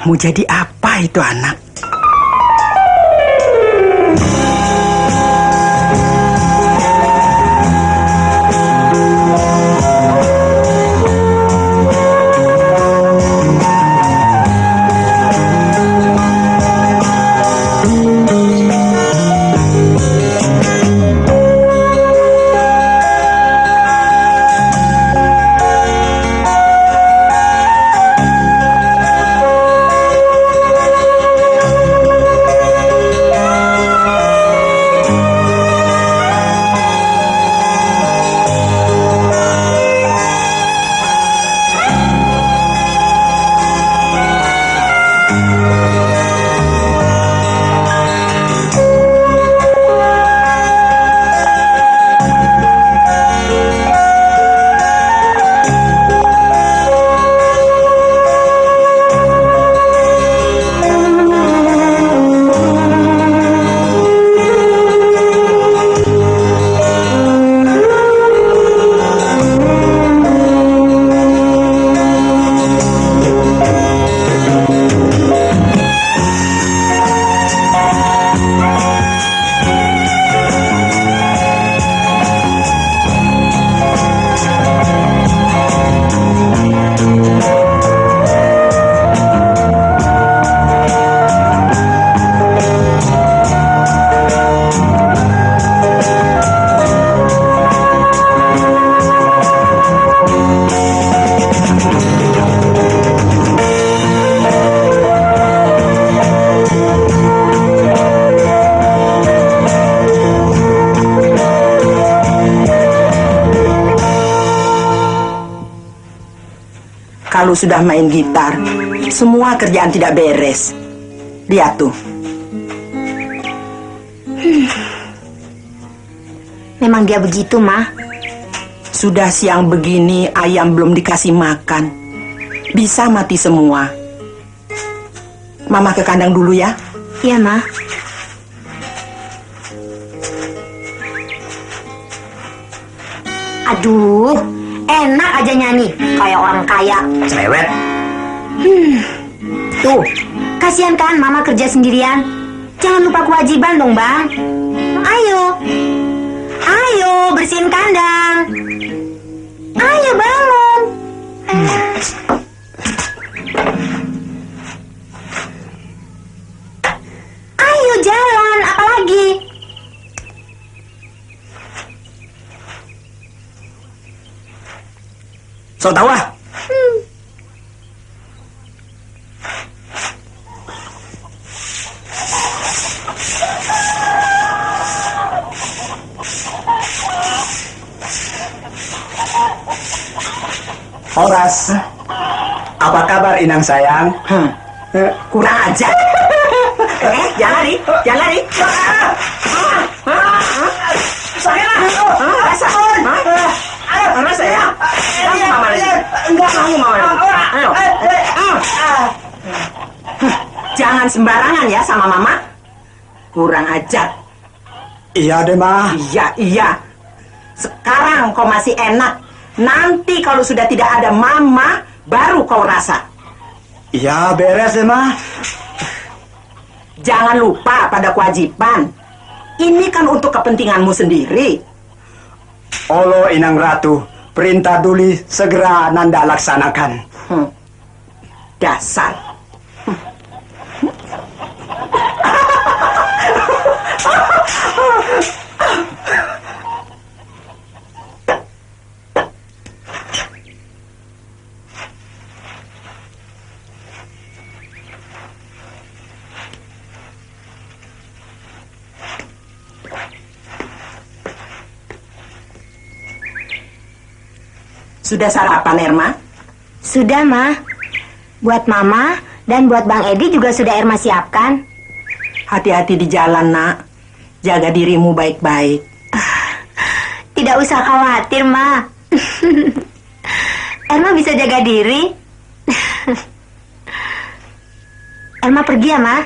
mau jadi apa itu anak? Kalau sudah main gitar, semua kerjaan tidak beres. Lihat tuh. Memang dia begitu, Ma. Sudah siang begini, ayam belum dikasih makan. Bisa mati semua. Mama ke kandang dulu ya. Iya, Ma. Aduh, enak aja nyanyi kayak orang kaya. Cerewet. Tuh, kasihan kan Mama kerja sendirian. Jangan lupa kewajiban dong, Bang. Ayo. Ayo, bersihin kandang. Ayo, bangun. Ayo, jalan. Apalagi? So tahu ah. Horas, apa kabar Inang sayang? Kurang ajar. Jangan lari, jangan lari. Saya Mana saya? Kamu mama lagi. Enggak, kamu mama lagi. Ayo. Jangan sembarangan ya sama mama. Kurang ajar. Iya deh, Ma. Iya. Sekarang kau masih enak. Nanti kalau sudah tidak ada mama, baru kau rasa. Iya, beres deh, Ma. Jangan lupa pada kewajiban. Ini kan untuk kepentinganmu sendiri. Olo Inang Ratu, perintah Duli segera Nanda laksanakan. Dasar. Sudah sarapan, Erma? Sudah, Ma. Buat Mama dan buat Bang Edi juga sudah Erma siapkan. Hati-hati di jalan, Nak. Jaga dirimu baik-baik. Tidak usah khawatir, Ma. Erma bisa jaga diri. Erma pergi ya, Ma?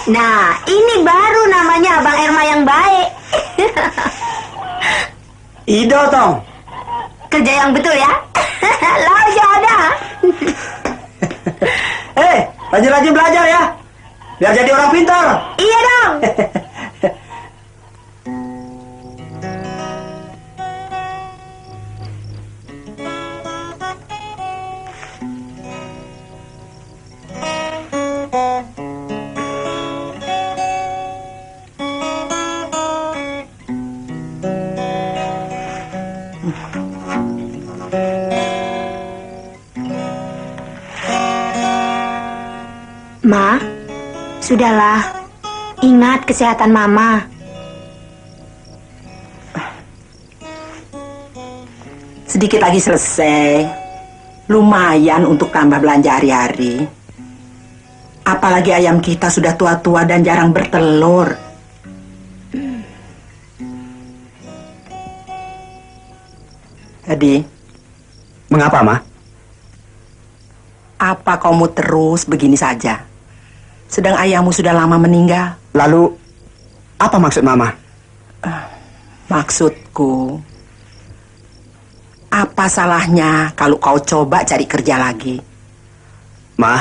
Nah, ini baru namanya Abang Erma yang baik. Ido tong. Kerja yang betul ya. Laja ada. Rajin-rajin belajar ya. Biar jadi orang pintar. Iya dong. Ma, sudahlah. Ingat kesehatan Mama. Sedikit lagi selesai. Lumayan untuk tambah belanja hari-hari. Apalagi ayam kita sudah tua-tua dan jarang bertelur. Edi, Mengapa, Ma? apa kau mau terus begini saja? Sedang ayahmu sudah lama meninggal. Lalu, apa maksud Mama? Maksudku, apa salahnya kalau kau coba cari kerja lagi? Ma,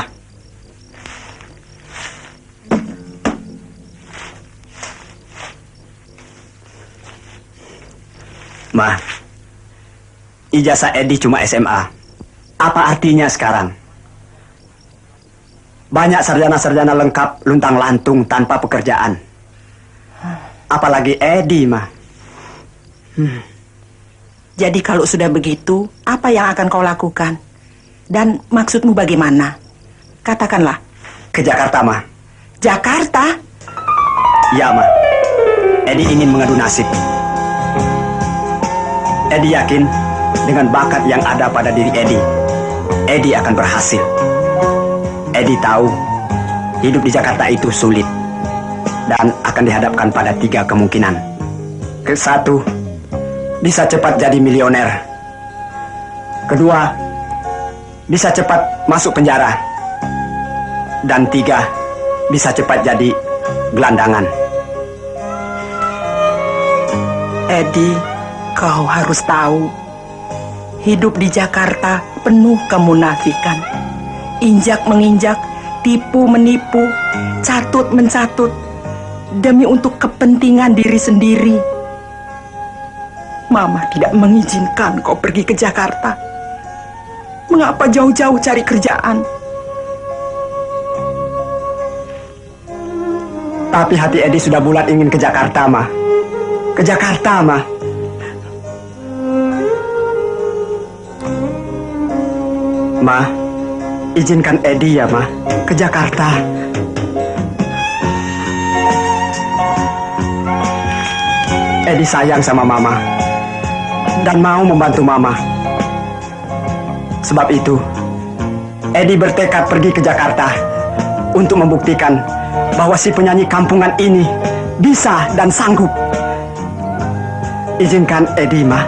Ma, ijazah Edi cuma SMA. Apa artinya sekarang? Banyak sarjana-sarjana lengkap luntang-lantung tanpa pekerjaan. Apalagi Edi, Ma. Jadi kalau sudah begitu, apa yang akan kau lakukan? Dan maksudmu bagaimana? Katakanlah. Ke Jakarta, Ma. Jakarta? Ya, Ma. Edi ingin mengadu nasib. Edi yakin dengan bakat yang ada pada diri Edi akan berhasil. Edi tahu hidup di Jakarta itu sulit dan akan dihadapkan pada 3 kemungkinan. Satu, bisa cepat jadi milioner. Kedua, bisa cepat masuk penjara. Dan 3, bisa cepat jadi gelandangan. Edi, kau harus tahu, hidup di Jakarta penuh kemunafikan. Injak menginjak, tipu menipu, catut mencatut, demi untuk kepentingan diri sendiri. Mama tidak mengizinkan kau pergi ke Jakarta. Mengapa jauh-jauh cari kerjaan? Tapi hati Edi sudah bulat ingin ke Jakarta, Ma. Ke Jakarta, Ma. Ma, izinkan Edi ya, Ma, ke Jakarta. Edi sayang sama Mama dan mau membantu Mama. Sebab itu, Edi bertekad pergi ke Jakarta untuk membuktikan bahwa si penyanyi kampungan ini bisa dan sanggup. Izinkan Edi, Ma.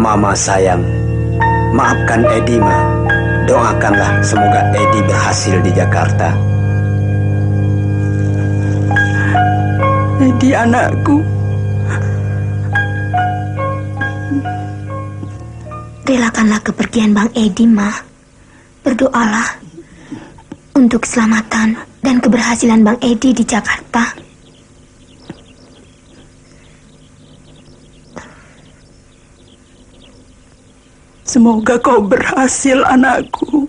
Mama sayang, maafkan Edi, Ma. Doakanlah semoga Edi berhasil di Jakarta. Edi anakku. Relakanlah kepergian Bang Edi, Ma. Berdoalah untuk keselamatan dan keberhasilan Bang Edi di Jakarta. Semoga kau berhasil, anakku.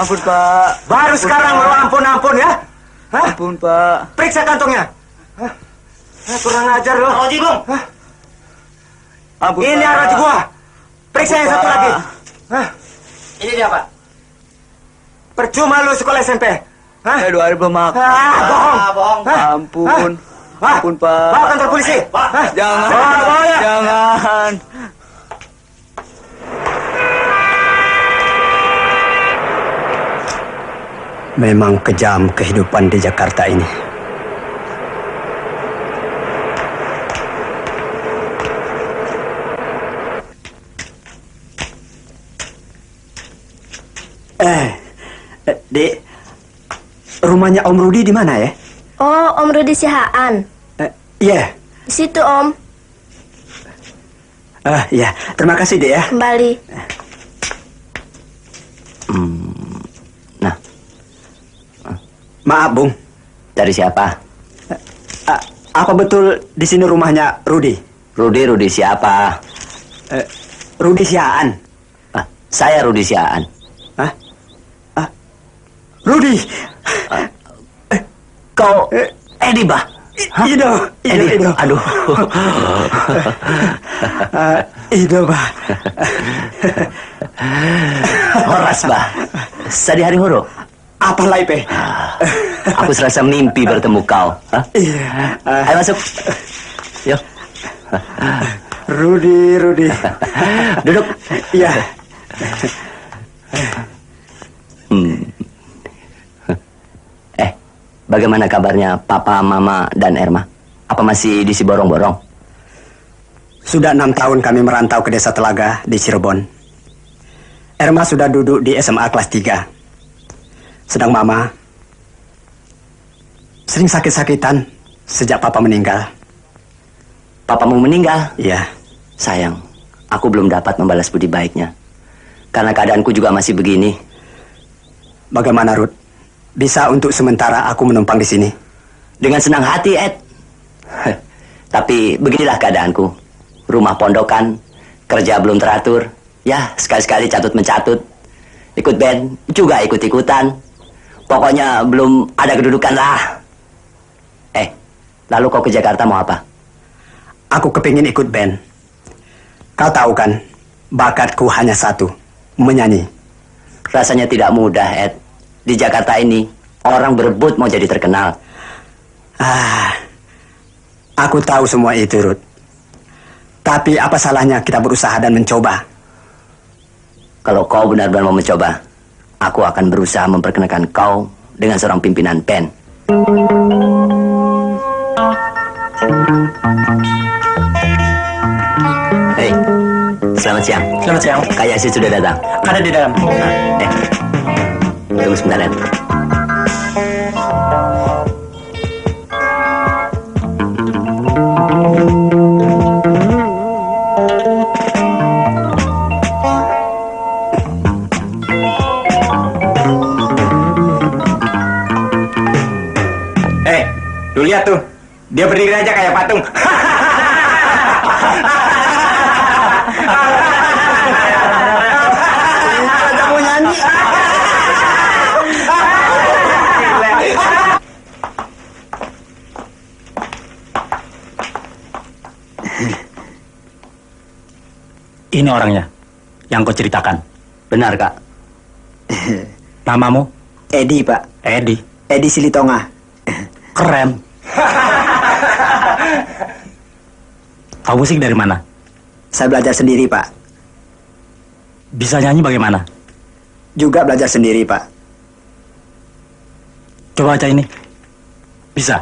Ampun, Pak. Baru sekarang lo ampun ya? Hah? Ampun, Pak. Periksa kantongnya. Hah? Kurang ajar lo. Roji, Bung. Ampun, Ini Pak. Roji gua. Periksa yang satu Pak. lagi. Hah? Ini dia, Pak. Percuma lu sekolah SMP. Hah? Aduh, hari belum makan. Bohong. Hah? Ampun. Hah? Ampun, Pak. Bawa kantor polisi. Hah? Jangan. Bawa ya. Jangan. Memang kejam kehidupan di Jakarta ini. Dek, rumahnya Om Rudi di mana ya? Oh, Om Rudi Sihaan. Iya. Di situ, Om. Iya. Terima kasih, Dek ya. Kembali. Nah. Maaf, Bung. Dari siapa? Apa betul di sini rumahnya Rudi? Rudi siapa? Rudi Siaan. Saya Rudi Siaan. Hah? Rudi. Kau Edi, Bah? Ido. Aduh. Ido, Bah. Horas, Bah. Sadi hari horo. Apa laipe? Aku serasa mimpi bertemu kau. Hah? Iya. Ayo masuk. Yuk. Rudi. Duduk. Iya. Bagaimana kabarnya Papa, Mama, dan Erma? Apa masih di Siborong-Borong? Sudah 6 tahun kami merantau ke Desa Telaga di Cirebon. Erma sudah duduk di SMA kelas 3. Sedang Mama sering sakit-sakitan sejak Papa meninggal. Papamu meninggal? Iya. Sayang, aku belum dapat membalas budi baiknya. Karena keadaanku juga masih begini. Bagaimana, Ruth? Bisa untuk sementara aku menumpang di sini? Dengan senang hati, Ed. Tapi beginilah keadaanku. Rumah pondokan, kerja belum teratur. Ya, sekali-sekali catut-mencatut. Ikut band, juga ikut-ikutan. Pokoknya belum ada kedudukan lah. Lalu kau ke Jakarta mau apa? Aku kepingin ikut band. Kau tahu kan, bakatku hanya satu, menyanyi. Rasanya tidak mudah, Ed. Di Jakarta ini, orang berebut mau jadi terkenal. Aku tahu semua itu, Ruth. Tapi apa salahnya kita berusaha dan mencoba? Kalau kau benar-benar mau mencoba, aku akan berusaha memperkenalkan kau dengan seorang pimpinan band. Hei, selamat siang. Selamat siang. Kak Yasin sudah datang. Ada di dalam. Tunggu sebentar, Ed. Lu lihat tuh, dia berdiri aja kayak patung. Kamu nyanyi. Ini orangnya yang kau ceritakan. Benar, Kak. Namamu? Edi, Pak. Edi. Edi Silitonga. Keren. Kau musik dari mana? Saya belajar sendiri, Pak. Bisa nyanyi bagaimana? Juga belajar sendiri, Pak. Coba baca ini. Bisa?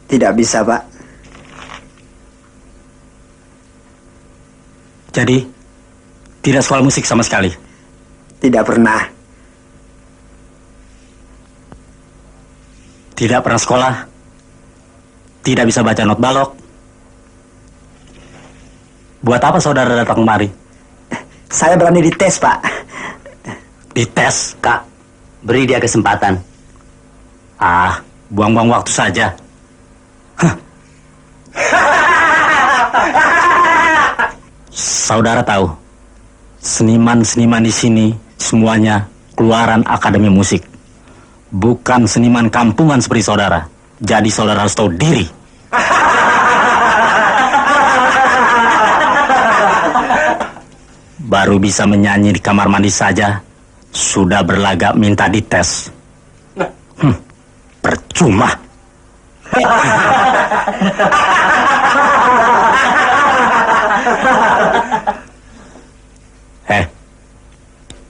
Tidak bisa, Pak. Jadi, tidak sekolah musik sama sekali? Tidak pernah. Tidak pernah sekolah? Tidak bisa baca not balok? Buat apa saudara datang kemari? Saya berani dites, Pak. Dites? Kak, beri dia kesempatan. Buang-buang waktu saja. Saudara tahu, seniman-seniman di sini semuanya keluaran akademi musik. Bukan seniman kampungan seperti saudara. Jadi saudara harus tahu diri. Baru bisa menyanyi di kamar mandi saja, sudah berlagak minta dites. Percuma.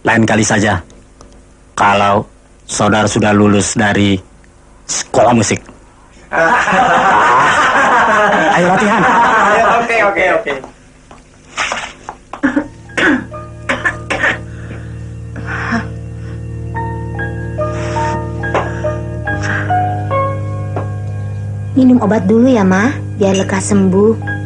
Lain kali saja. Kalau saudara sudah lulus dari sekolah musik. Ayo latihan. Oke. Minum obat dulu ya, Ma, biar lekas sembuh.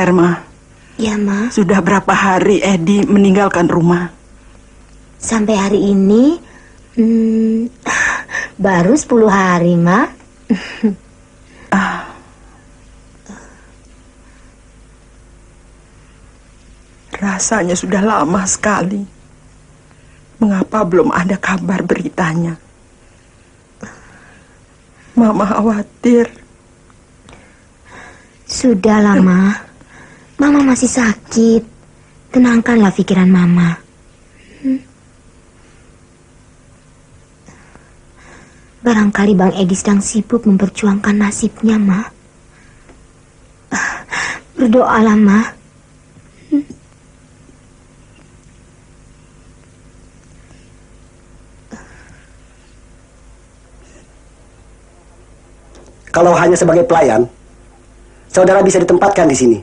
Erma. Ya, Ma. Sudah berapa hari Edi meninggalkan rumah? Sampai hari ini, baru 10 hari, Ma. Rasanya sudah lama sekali. Mengapa belum ada kabar beritanya? Mama khawatir. Sudahlah, Ma. Mama masih sakit. Tenangkanlah pikiran Mama. Barangkali Bang Edi sedang sibuk memperjuangkan nasibnya, Ma. Berdoalah, Ma. Kalau hanya sebagai pelayan, saudara bisa ditempatkan di sini.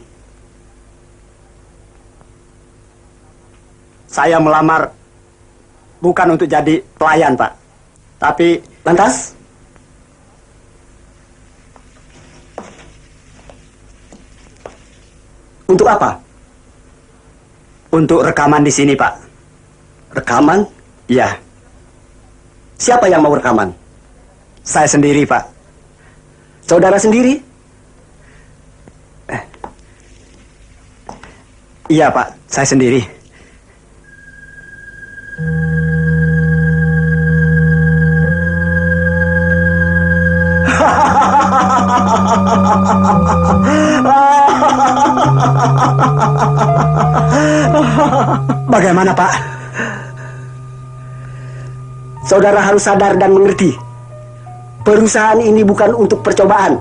Saya melamar bukan untuk jadi pelayan, Pak. Tapi, lantas? Untuk apa? Untuk rekaman di sini, Pak. Rekaman? Ya, Siapa yang mau rekaman? saya sendiri, Pak. Saudara sendiri? Iya, Pak. Saya sendiri. Bagaimana, Pak? Saudara harus sadar dan mengerti. Perusahaan ini bukan untuk percobaan.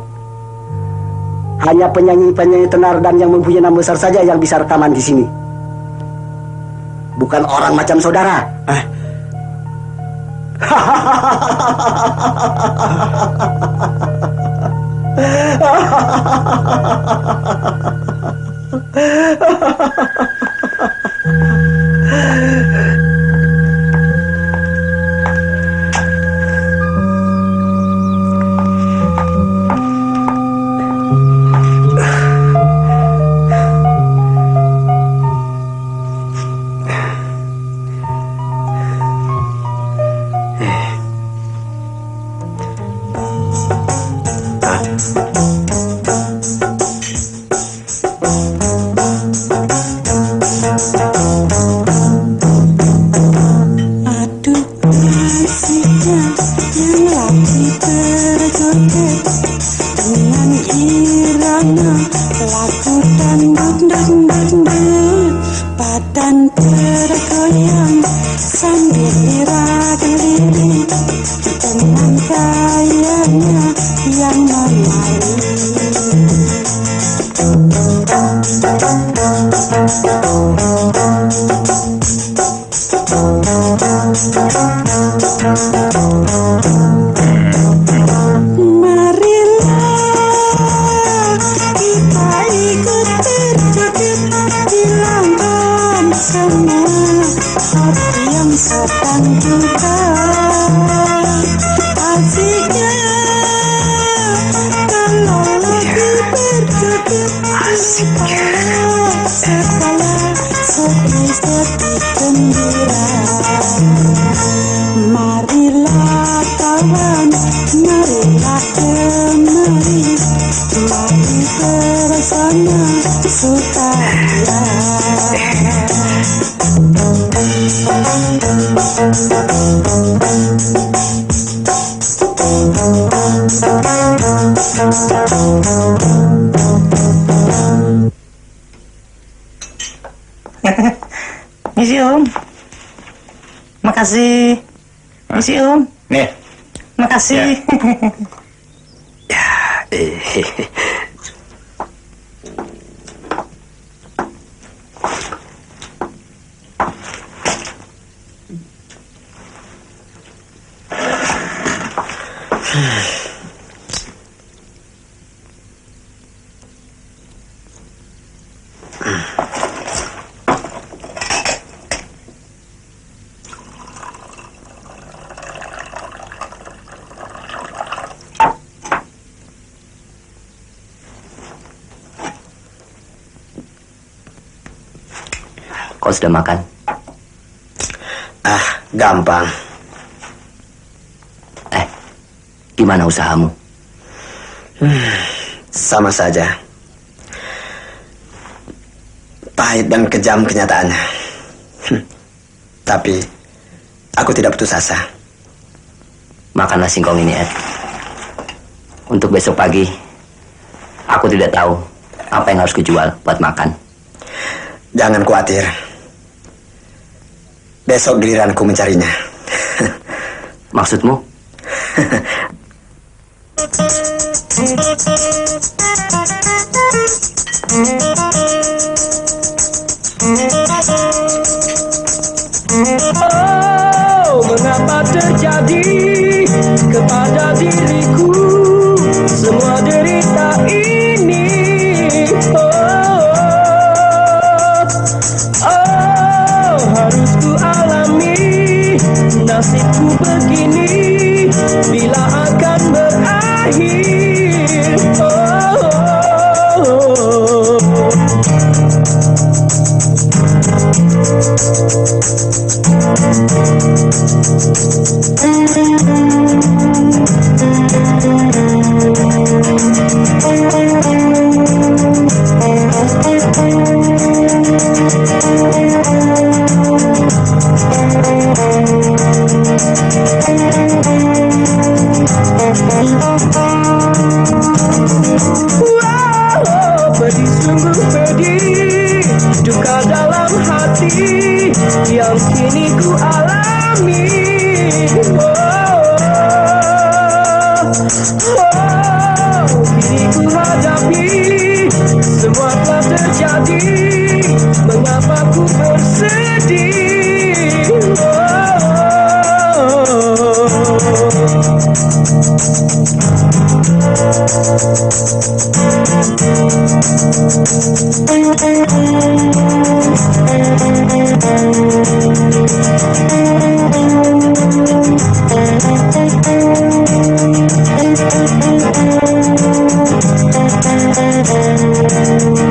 Hanya penyanyi-penyanyi tenar dan yang mempunyai nama besar saja yang bisa rekaman di sini. Bukan orang macam saudara. Misi Om. Makasih. Misi Om. Nih. Makasih. Kau sudah makan? Gampang. Gimana usahamu? Sama saja. Pahit dan kejam kenyataannya. Tapi aku tidak putus asa. Makanlah singkong ini, Ed. Untuk besok pagi, aku tidak tahu apa yang harus kujual buat makan. Jangan khawatir. Besok giliranku mencarinya. Maksudmu? Oh, mengapa terjadi kepada diriku semua derita ini? Harus ku alami nasibku begini, bila akan berakhir? Pedih sungguh pedih, duka dalam hati yang kini ku alami. Kini ku hadapi, semua telah terjadi. Mengapa ku bersedih?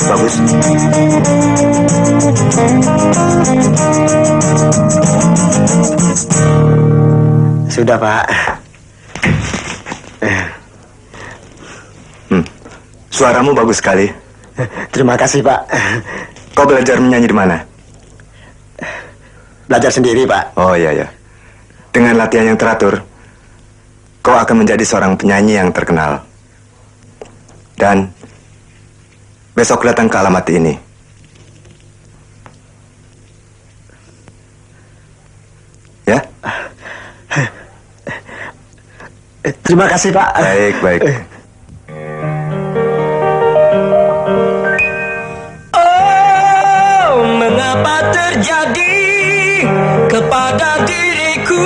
Bagus. Sudah, Pak. Suaramu bagus sekali. Terima kasih, Pak. Kau belajar menyanyi di mana? Belajar sendiri, Pak. Oh iya ya. Dengan latihan yang teratur, kau akan menjadi seorang penyanyi yang terkenal. Dan besok datang ke alamat ini. Ya? Terima kasih, Pak. Baik, baik. Oh, mengapa terjadi kepada diriku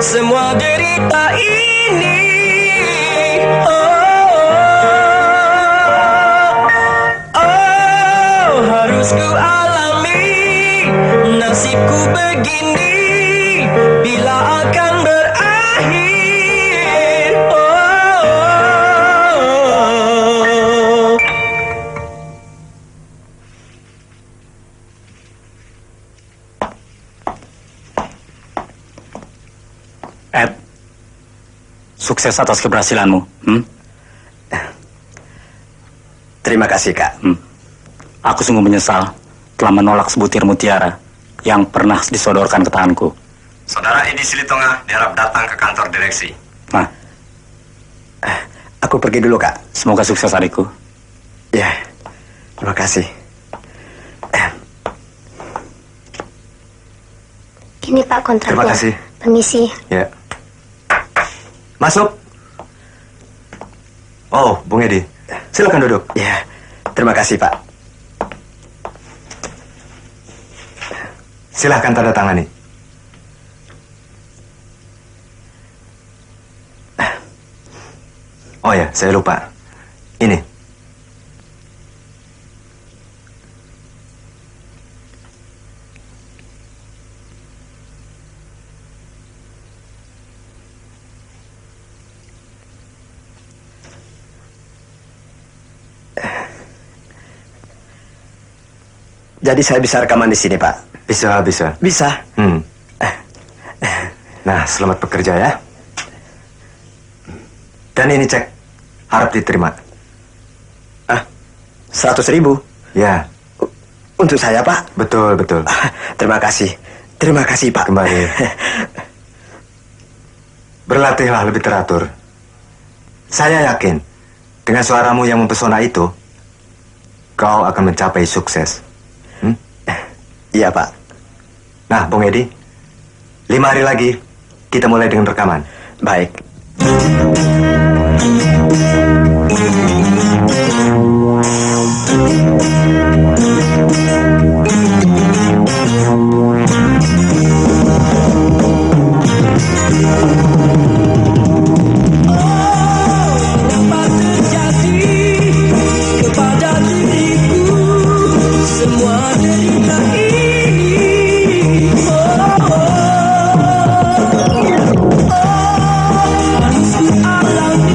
semua derita ini? Harus ku alami nasibku begini, bila akan berakhir? Ed, sukses atas keberhasilanmu. Terima kasih, Kak. Aku sungguh menyesal telah menolak sebutir mutiara yang pernah disodorkan ke tanganku. Saudara Edi Silitonga diharap datang ke kantor direksi. Nah, Aku pergi dulu, Kak. semoga sukses adikku. Ya, terima kasih. Ini Pak kontraknya. Terima kasih. Permisi. Ya. Masuk. Oh, Bung Edi. Silakan duduk. Ya, terima kasih, Pak. Silahkan tanda tangani. Oh ya, saya lupa. Ini. Jadi saya bisa rekaman di sini, Pak? Bisa, bisa. Bisa. Nah, selamat bekerja ya. Dan ini cek. Harap diterima. 100.000? Ya, Untuk saya, Pak? betul, betul. Terima kasih. Terima kasih, Pak. Kembali. Berlatihlah lebih teratur. Saya yakin, dengan suaramu yang mempesona itu, kau akan mencapai sukses. Iya, Pak. Nah, Bung Edi, 5 hari lagi kita mulai dengan rekaman. Baik. Mengapa terjadi kepada diriku semua derita ini? Harus ku alami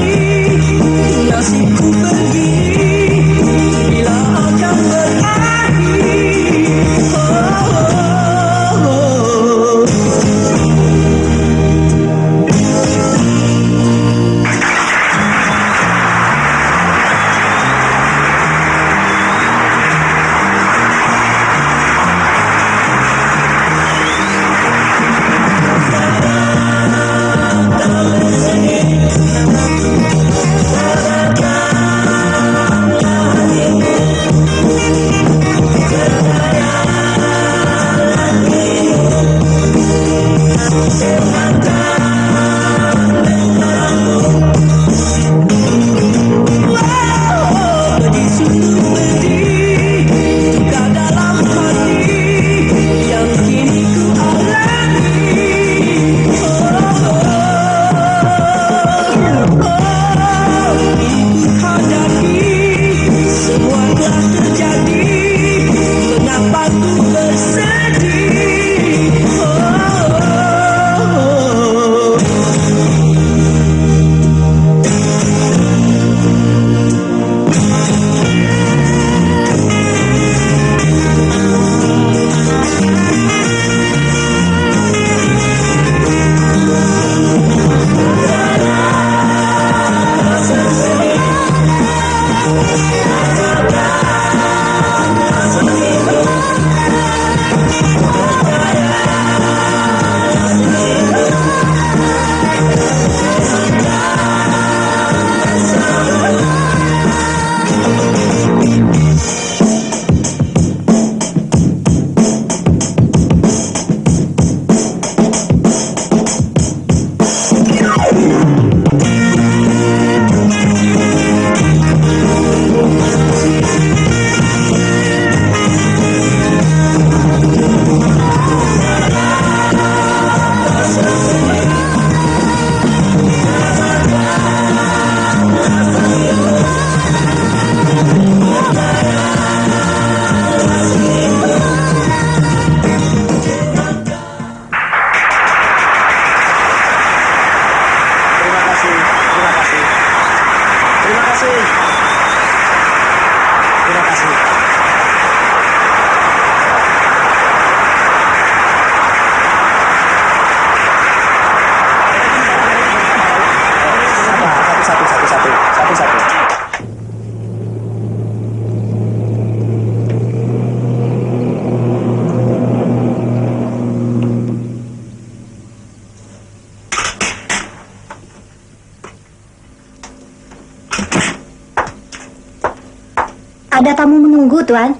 tunggu, Tuan.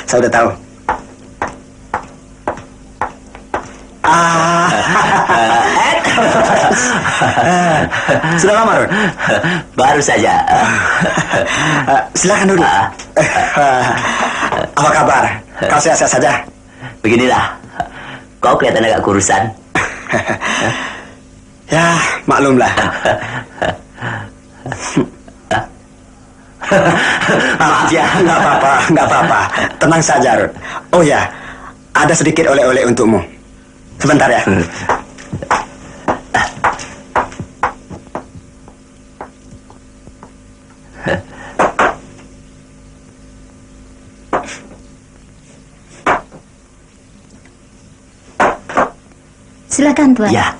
Saya udah tahu. Sudah lama, Rod? Baru saja. Silakan duduk. Apa kabar? Kau sehat-sehat saja? Beginilah. Kau kelihatan agak kurusan. Ya, maklumlah. Maaf ya, nggak apa-apa. Tenang saja, Rod. Oh ya, ada sedikit oleh-oleh untukmu. Sebentar ya. Silakan, Tuan. Ya.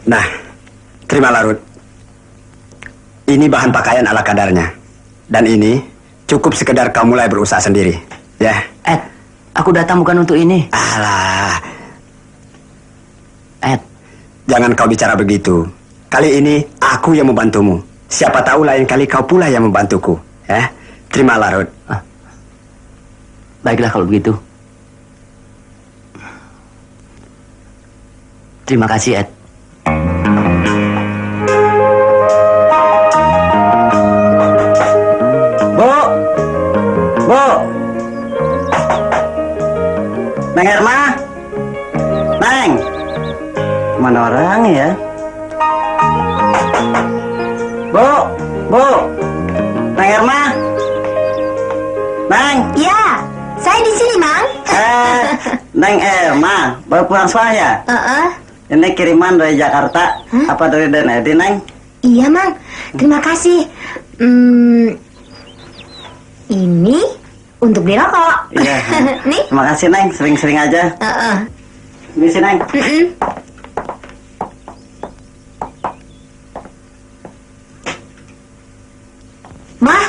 Nah, terimalah, Rud. Ini bahan pakaian ala kadarnya. Dan ini cukup sekedar kau mulai berusaha sendiri. Ya. Ed, aku datang bukan untuk ini. Alah, Ed, jangan kau bicara begitu. Kali ini aku yang membantumu. Siapa tahu lain kali kau pula yang membantuku. Ya. Terimalah, Rud. baiklah kalau begitu. Terima kasih, Ed. Bu, Neng Erma, Neng, mana orang ya? Bu, Neng Erma, Neng. Ya, saya di sini, Mang. Neng Erma, baru pulang sekolah ya? Ini kiriman dari Jakarta, apa dari Den Edi, Neng? Iya, Mang. Terima kasih. Ini untuk beli rokok. Iya. Nih. Terima kasih, Neng. Sering-sering aja. Ini sih, Neng. Ma,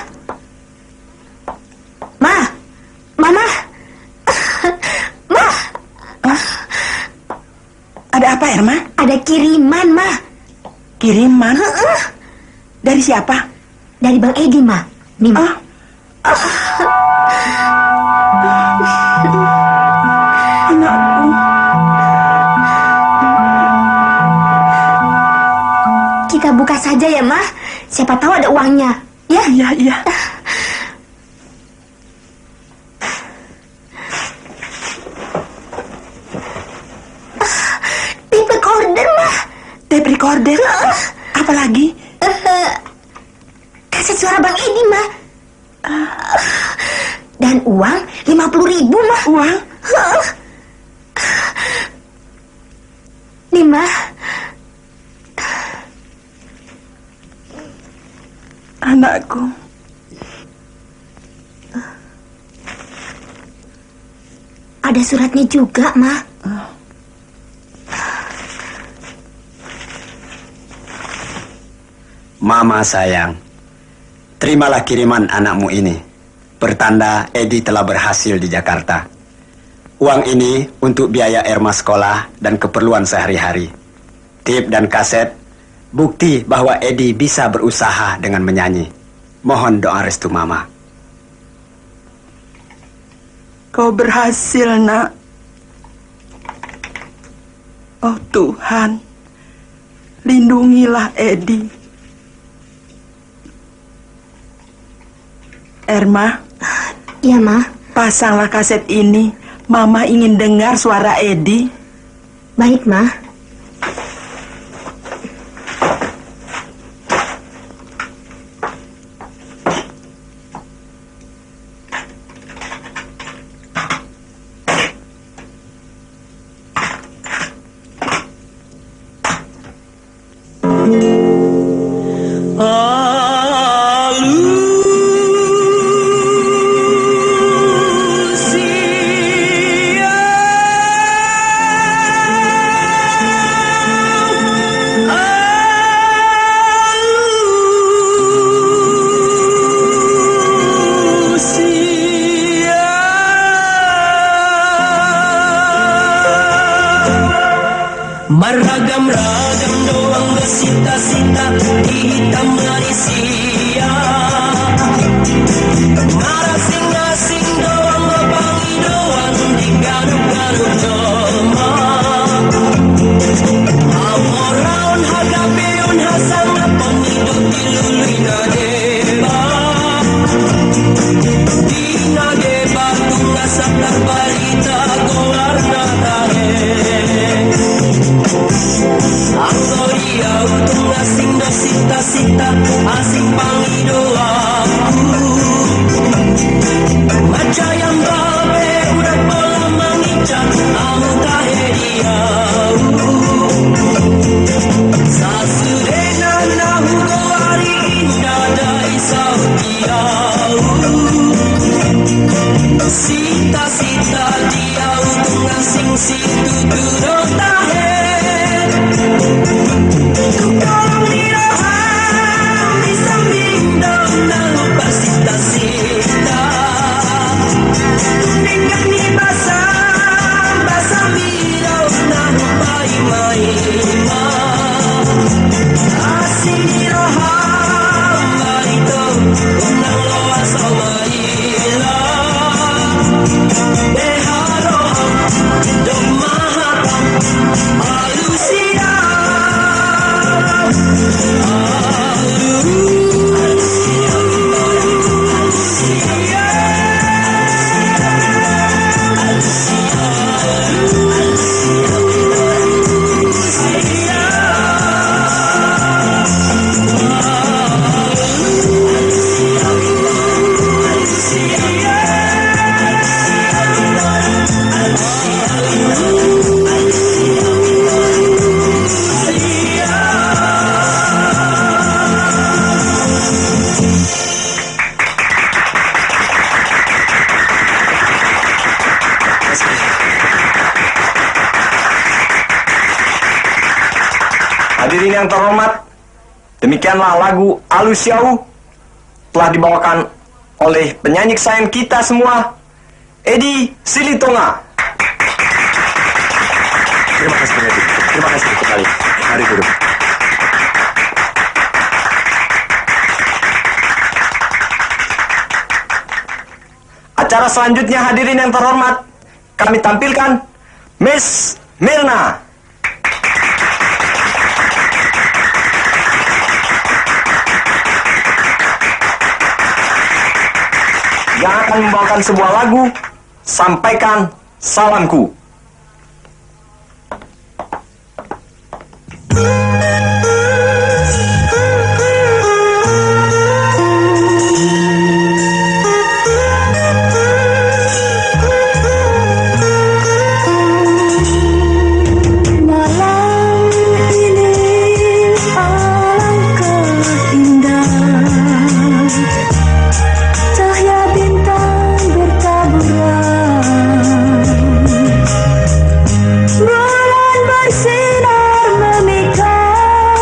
Mama, Ma. Ada apa, Erma? Ada kiriman, Ma. Kiriman? Dari siapa? Dari Bang Edi, Ma. Nih, Ma. Anakku. Kita buka saja ya, Ma. Siapa tahu ada uangnya. Ya? Iya. Tape recorder, Ma. Tape recorder? Apa lagi? Kaset suara Bang Edi, Ma. Dan uang 50.000, Ma. Uang? Nih, Ma. Anakku. Ada suratnya juga, Ma. Mama sayang, terimalah kiriman anakmu ini. Pertanda Edi telah berhasil di Jakarta. Uang ini untuk biaya Erma sekolah dan keperluan sehari-hari. Tip dan kaset, bukti bahwa Edi bisa berusaha dengan menyanyi. Mohon doa restu Mama. Kau berhasil, Nak. Oh Tuhan, lindungilah Edi. Erma, Iya, Ma. pasanglah kaset ini. Mama ingin dengar suara Edi. Baik, Ma. Beragam-ragam doang bersinta-sinta di hitam Malaysia. Ngarasing-ngasing doang berbangi doang di garuk-garuk doma. Amoraun hagapeun hasang apong hidup di lului nadeba. Di nadeba tungasak barita goarna tahe. Anggoria utung asing do sita-sita asing pangido aku. Macayang babe udah pola mangicat amu tahediau. Sasurena nahu goari indah dai sautiau. Sita-sita dia utung asing situ duro tahe. Hadirin yang terhormat, demikianlah lagu Alusiau telah dibawakan oleh penyanyi kesayangan kita semua, Edi Silitonga. Terima kasih, Edi. Terima kasih sekali. Mari duduk. Acara selanjutnya hadirin yang terhormat, kami tampilkan Miss Mirna. Yang akan membawakan sebuah lagu, Sampaikan Salamku. Bulan bersinar memikat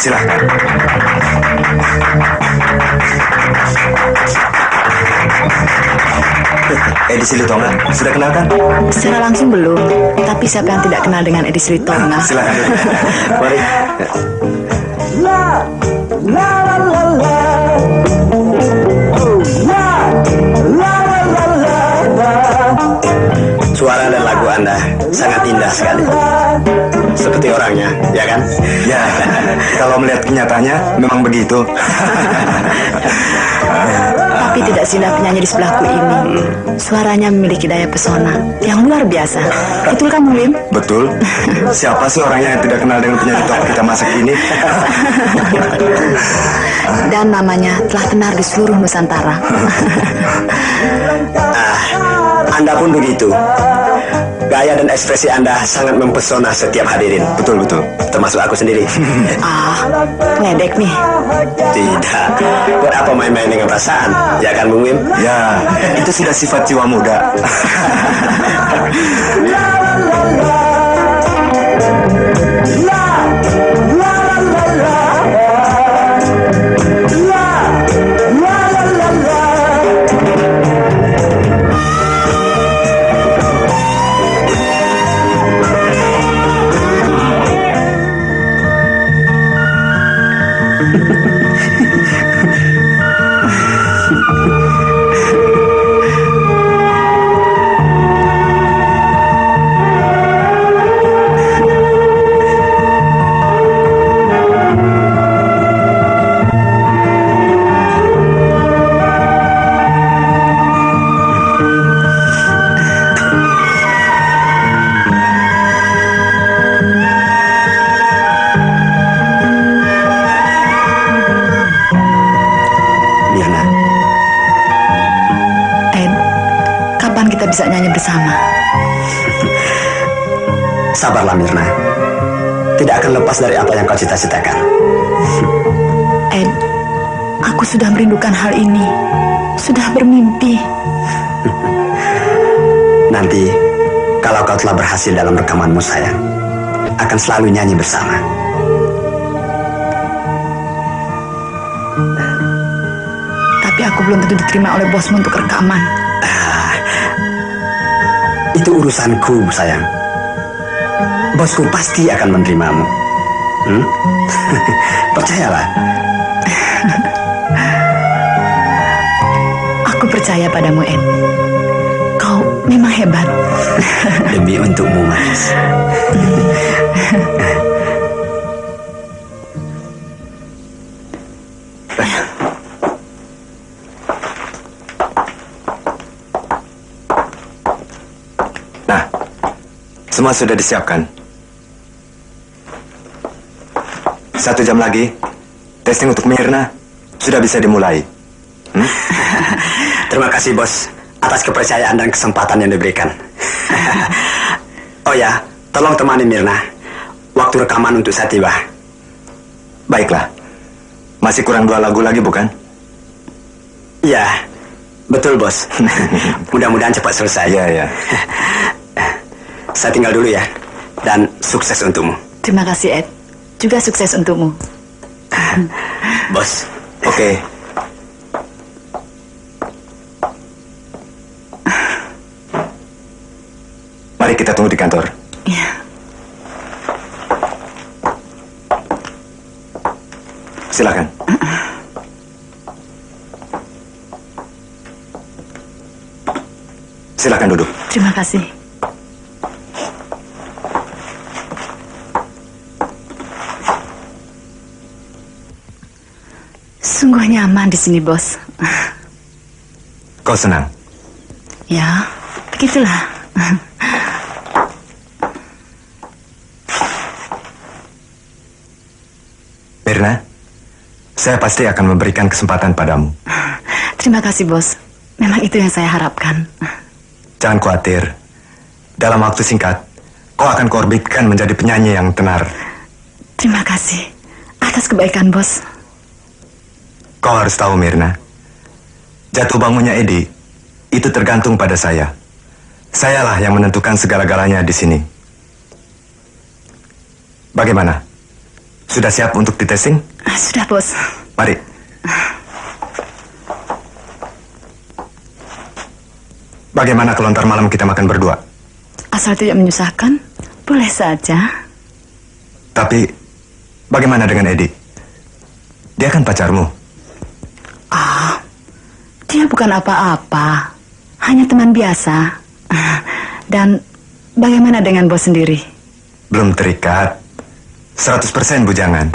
Silahkan. Edi Silitonga, sudah kenal kan? Secara langsung belum, tapi siapa yang tidak kenal dengan Edi Silitonga? Silahkan. Mari. Suara dan lagu Anda sangat indah sekali. Seperti orangnya, ya kan? Ya, kalau melihat kenyataannya memang begitu. Tapi tidak seindah penyanyi di sebelahku ini. Suaranya memiliki daya pesona yang luar biasa. Betul kan, Wim? Betul. Siapa sih orangnya yang tidak kenal dengan penyanyi top kita masa kini? Dan namanya telah tenar di seluruh Nusantara. Anda pun begitu. Gaya dan ekspresi Anda sangat mempesona setiap hadirin. Betul, betul. Termasuk aku sendiri. Ledek nih. Tidak. Buat apa main-main dengan perasaan? Ya kan, Bung Wim? Ya, itu sudah sifat jiwa muda. Bisa nyanyi bersama. Sabarlah, Mirna. Tidak akan lepas dari apa yang kau cita-citakan. Ed, aku sudah merindukan hal ini. Sudah bermimpi. Nanti, kalau kau telah berhasil dalam rekamanmu, sayang, akan selalu nyanyi bersama. Tapi aku belum tentu diterima oleh bosmu untuk rekaman. Itu urusanku, sayang. Bosku pasti akan menerimamu. Percayalah. Aku percaya padamu, Ed. Kau memang hebat. Demi untukmu, Manis. Semua sudah disiapkan. 1 jam lagi, testing untuk Mirna sudah bisa dimulai. Terima kasih, Bos, atas kepercayaan dan kesempatan yang diberikan. Oh ya, tolong temani Mirna. Waktu rekaman untuk saya tiba. Baiklah. Masih kurang 2 lagu lagi, bukan? Iya, betul, Bos. Mudah-mudahan cepat selesai. Iya, iya. Saya tinggal dulu ya. Dan sukses untukmu. Terima kasih, Ed. Juga sukses untukmu. Bos. Oke. Mari kita tunggu di kantor. Iya. Silakan. Silakan duduk. Terima kasih. Sungguh nyaman di sini, Bos. Kau senang? Ya, begitulah. Mirna, saya pasti akan memberikan kesempatan padamu. Terima kasih, Bos. Memang itu yang saya harapkan. Jangan khawatir. Dalam waktu singkat, kau akan kuorbitkan menjadi penyanyi yang tenar. Terima kasih atas kebaikan, Bos. Kau harus tahu, Mirna. Jatuh bangunnya Edi, itu tergantung pada saya. Sayalah yang menentukan segala-galanya di sini. Bagaimana? Sudah siap untuk ditesting? Sudah, Bos. Mari. Bagaimana kalau ntar malam kita makan berdua? Asal tidak menyusahkan, boleh saja. Tapi, bagaimana dengan Edi? Dia kan pacarmu. Dia bukan apa-apa, hanya teman biasa. Dan bagaimana dengan Bos sendiri? Belum terikat. 100% bujangan.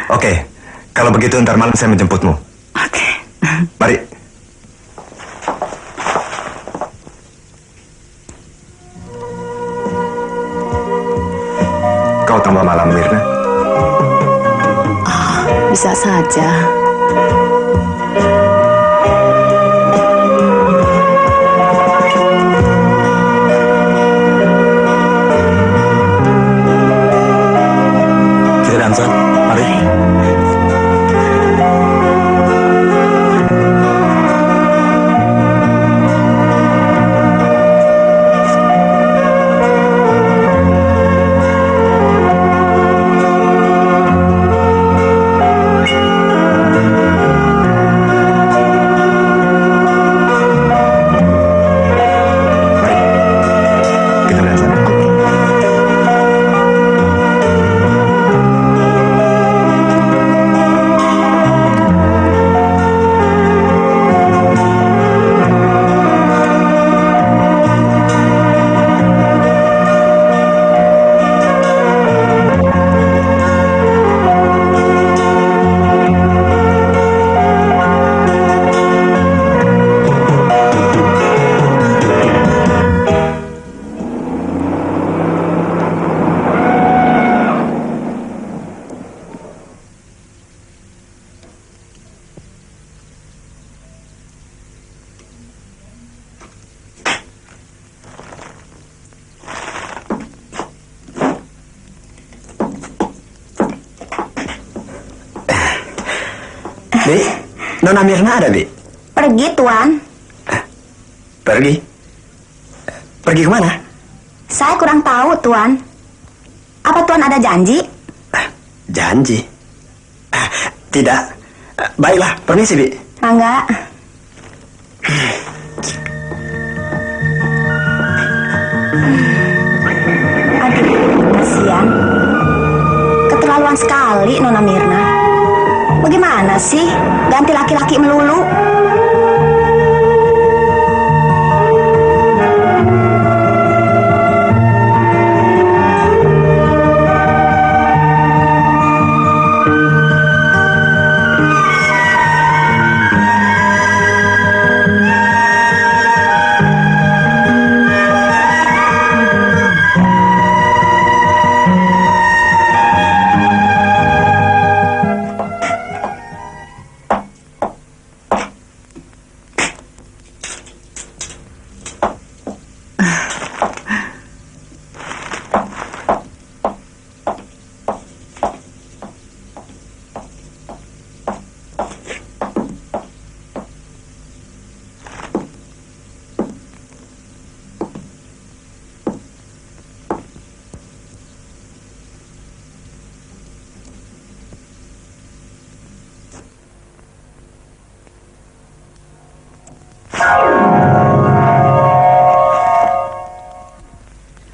Oke, kalau begitu ntar malam saya menjemputmu. Oke. Mari. Kau tambah malam, Mirna. Bisa saja. Kita dansa, mari. Kita dansa. Bi, Nona Mirna ada, Bi? Pergi, Tuan. Pergi? Pergi kemana? Saya kurang tahu, Tuan. Apa Tuan ada janji? Janji? Tidak. Baiklah, permisi, Bi. Enggak. Aduh, kasihan. Keterlaluan sekali Nona Mirna. Bagaimana sih? Ganti laki-laki melulu.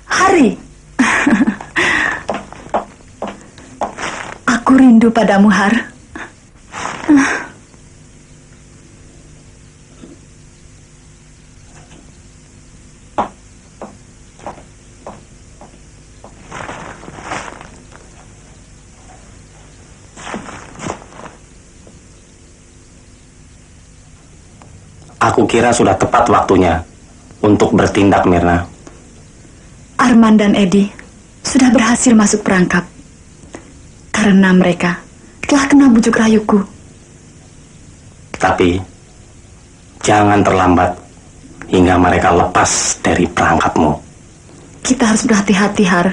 Hari. Aku rindu padamu, Har. Aku kira sudah tepat waktunya untuk bertindak, Mirna. Arman dan Edi sudah berhasil masuk perangkap. Karena mereka telah kena bujuk rayuku. Tapi jangan terlambat hingga mereka lepas dari perangkapmu. Kita harus berhati-hati, Har.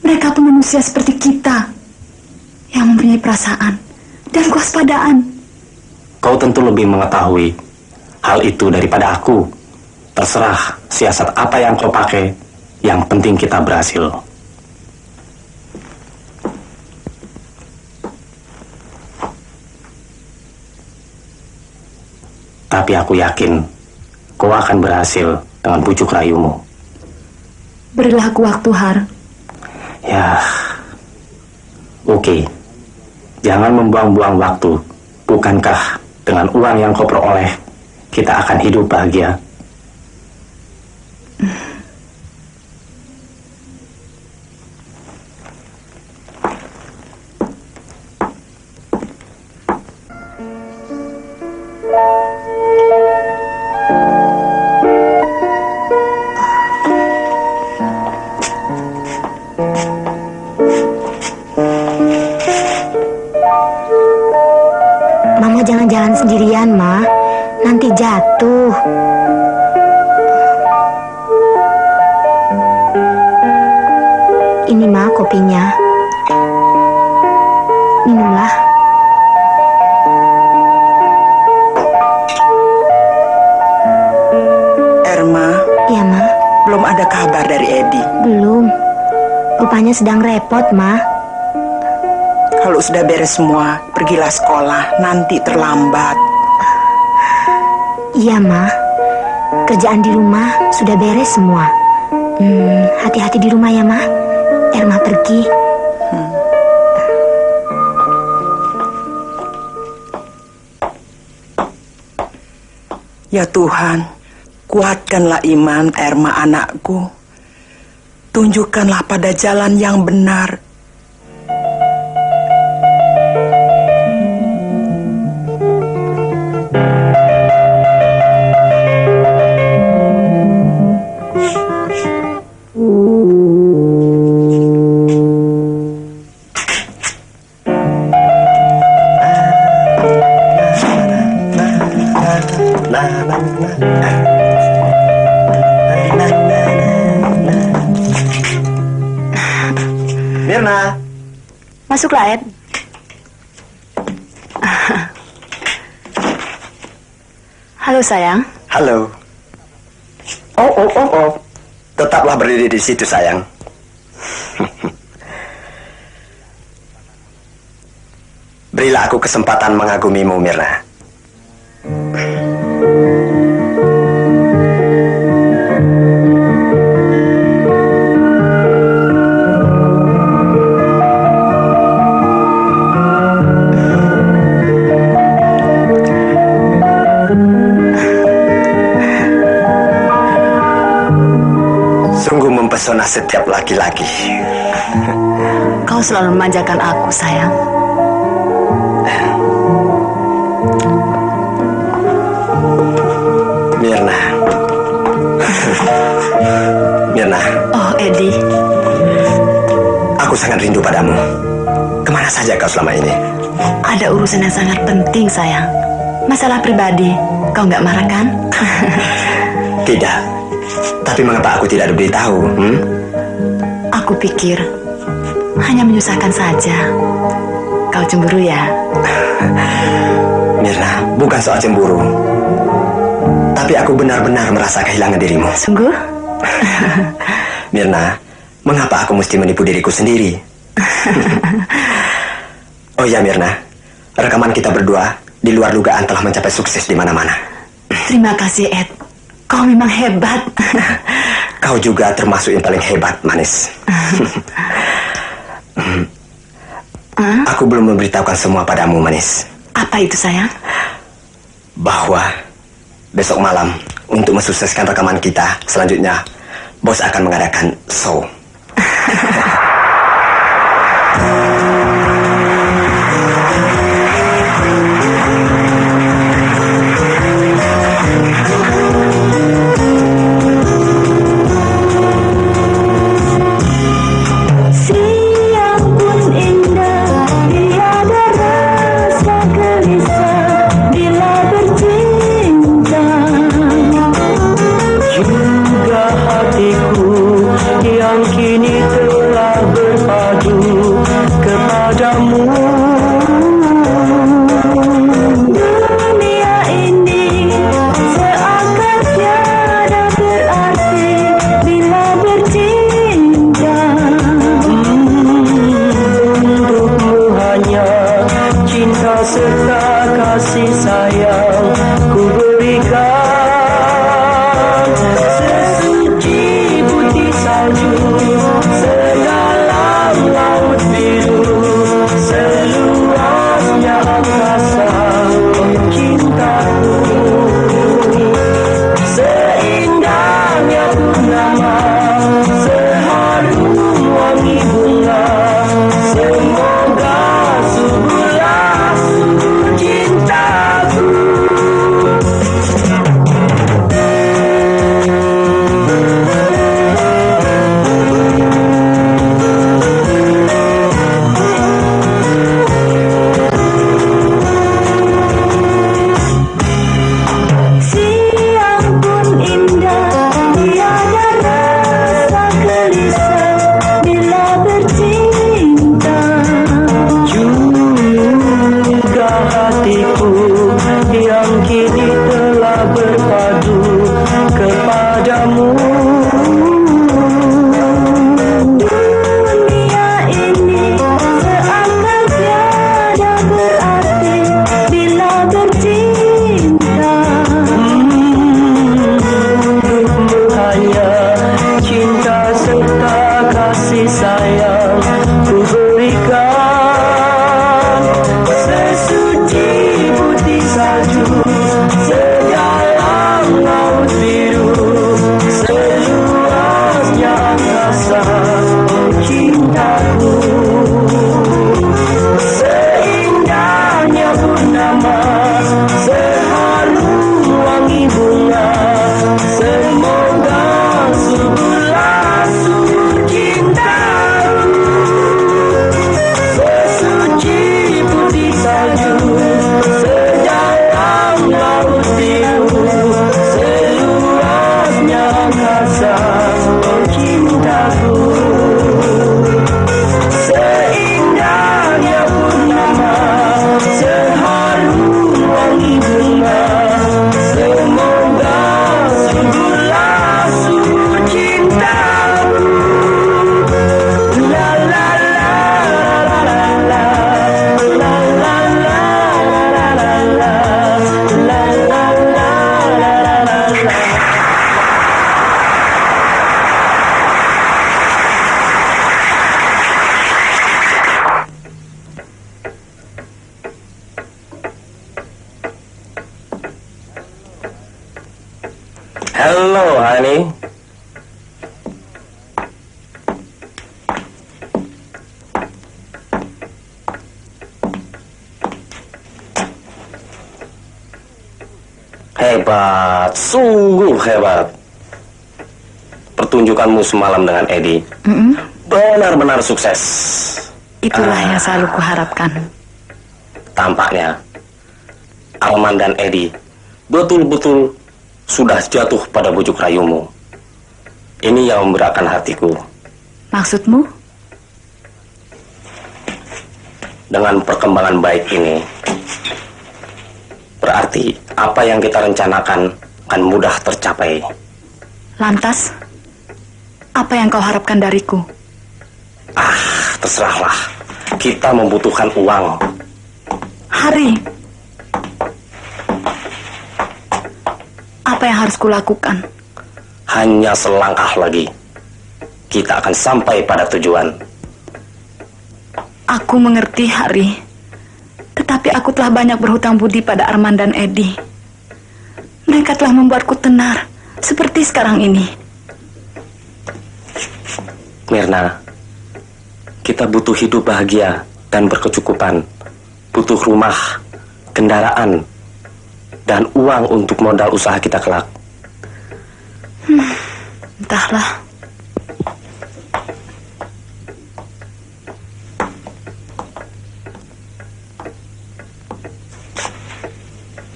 Mereka pun manusia seperti kita yang mempunyai perasaan dan kewaspadaan. Kau tentu lebih mengetahui hal itu daripada aku. Terserah siasat apa yang kau pakai, yang penting kita berhasil. Tapi aku yakin kau akan berhasil dengan bujuk rayumu. Berilah aku waktu, Har. Ya, oke. Jangan membuang-buang waktu. Bukankah dengan uang yang kau peroleh, kita akan hidup bahagia? Mama jangan jalan sendirian, Ma. Nanti jatuh. Ini, Ma, kopinya. Minumlah. Erma, Ya, Ma. belum ada kabar dari Edi. Belum. Rupanya sedang repot, Ma. Kalau sudah beres semua, pergilah sekolah, nanti terlambat. Iya, Ma. Kerjaan di rumah sudah beres semua. Hati-hati di rumah ya, Ma. Erma pergi. Ya Tuhan, kuatkanlah iman Erma anakku. Tunjukkanlah pada jalan yang benar. Mirna, Masuklah, Ed. Halo, sayang. halo. Oh. Tetaplah berdiri di situ, sayang. Berilah aku kesempatan mengagumimu, Mirna. Sungguh mempesona setiap laki-laki. Kau selalu memanjakan aku, sayang. Mirna. Mirna, Oh, Edi. aku sangat rindu padamu. Kemana saja kau selama ini? Ada urusan yang sangat penting, sayang. Masalah pribadi. Kau nggak marah, kan? Tidak. Tapi mengapa aku tidak diberitahu? Aku pikir hanya menyusahkan saja. Kau cemburu ya? Mirna, bukan soal cemburu. Tapi aku benar-benar merasa kehilangan dirimu. Sungguh? Mirna, mengapa aku mesti menipu diriku sendiri? Oh ya Mirna, rekaman kita berdua di luar dugaan telah mencapai sukses di mana-mana. Terima kasih, Ed. Kau memang hebat. Kau juga termasuk yang paling hebat, Manis. Aku belum memberitahukan semua padamu, Manis. Apa itu, sayang? Bahwa besok malam untuk mensukseskan rekaman kita selanjutnya, bos akan mengadakan show. Juga hatiku yang kini telah Hello, honey. Hebat, sungguh hebat. Pertunjukanmu semalam dengan Eddie benar-benar sukses. Itulah yang selalu kuharapkan. Tampaknya Arman dan Eddie betul-betul sudah jatuh pada bujuk rayumu. Ini yang memberatkan hatiku. Maksudmu? Dengan perkembangan baik ini, berarti apa yang kita rencanakan akan mudah tercapai. Lantas, apa yang kau harapkan dariku? Terserahlah. Kita membutuhkan uang. Hari, apa yang harus kulakukan? Hanya selangkah lagi, kita akan sampai pada tujuan. Aku mengerti, Hari. Tetapi aku telah banyak berhutang budi pada Arman dan Eddie. Mereka telah membuatku tenar seperti sekarang ini. Mirna, kita butuh hidup bahagia dan berkecukupan. Butuh rumah, kendaraan, dan uang untuk modal usaha kita kelak. Entahlah.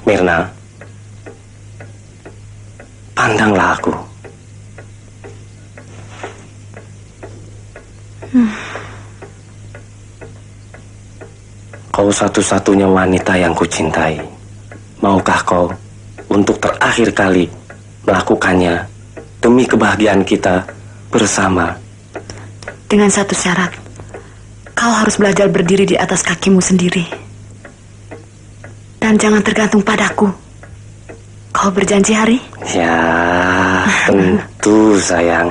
Mirna, pandanglah aku. Kau satu-satunya wanita yang kucintai. Maukah kau untuk terakhir kali melakukannya demi kebahagiaan kita bersama? Dengan satu syarat. Kau harus belajar berdiri di atas kakimu sendiri. Dan jangan tergantung padaku. Kau berjanji, Hari? Ya, tentu sayang.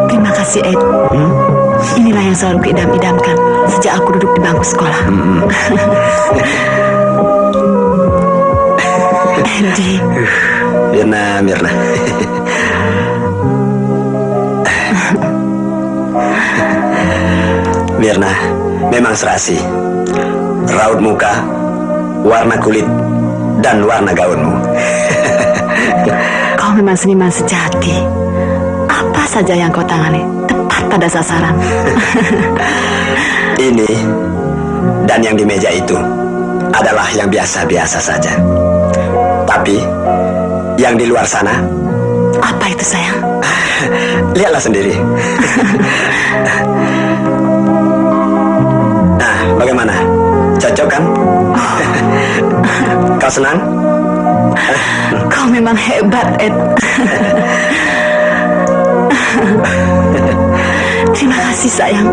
Terima kasih, Ed. Inilah yang selalu kuidam-idamkan sejak aku duduk di bangku sekolah. Eddie. Mirna. Mirna, memang serasi. Raut muka, warna kulit, dan warna gaunmu. Kau memang seniman sejati. Apa saja yang kau tangani tepat pada sasaran. Ini dan yang di meja itu adalah yang biasa-biasa saja. Tapi yang di luar sana, apa itu, sayang? lihatlah sendiri. Nah, bagaimana? Cocok kan? Kau senang? Kau memang hebat, Ed. Terima kasih, sayang.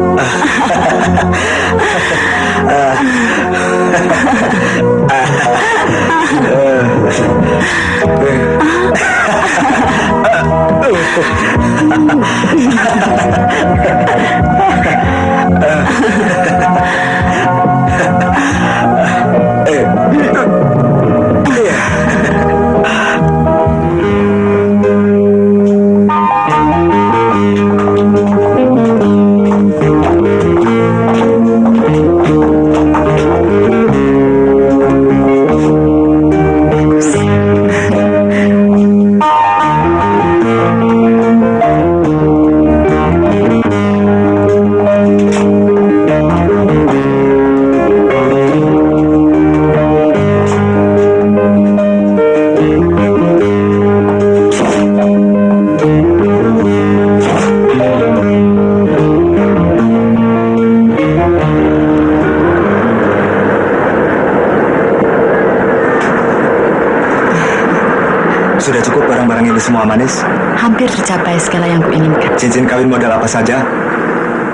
semua, Manis? Hampir tercapai segala yang kuinginkan. Cincin kawin model apa saja,